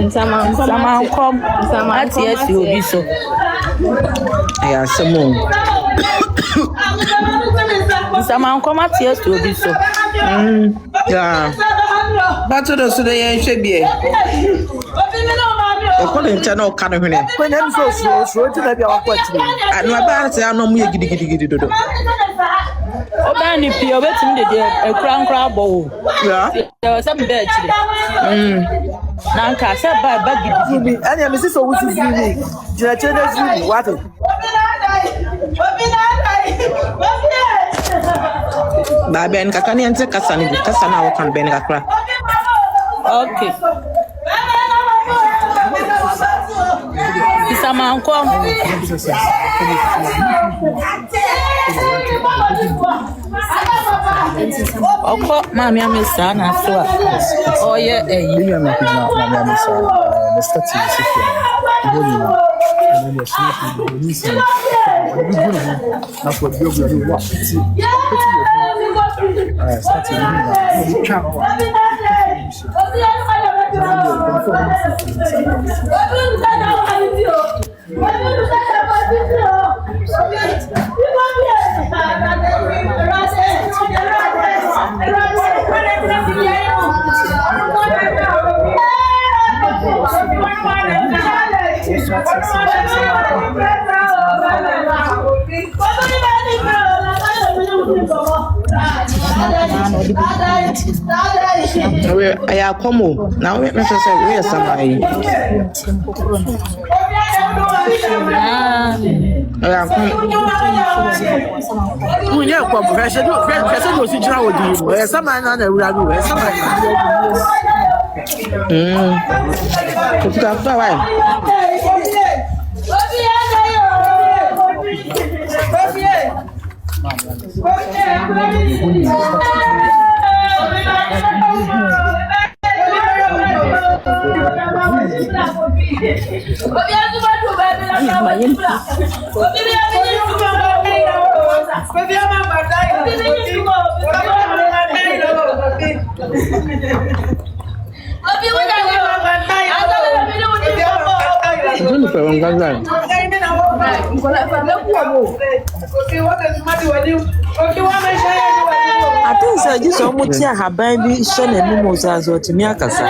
Nsamai Kom Ati obi so. Yeah, someone. Nsamai Kom Ati obi so. Yeah. But to the Sudan should be. According to no kind of name. When I'm so to maybe I'll watch me. And my parents are no more giddy. Obani pio betim de e kran bow. Yeah. There was some bed. Nanka say ba gidi. And I'm so which is me. Judge what? Baby and Kakani and Kasani, Kasana can be a Okay. Nsamai Kom. Oko mami amesa na so a. Oh yeah, You are not my son. The statue is here. And then you're sleeping. That's what you're going to watch. I come now. We say we are somebody. We are come. I said, "No, friend, no sit down with you. Where somebody na we are doing. Somebody." Kutoka wapi? I think so. Just almost here, her baby, son, and mimosas or to me, Akasa.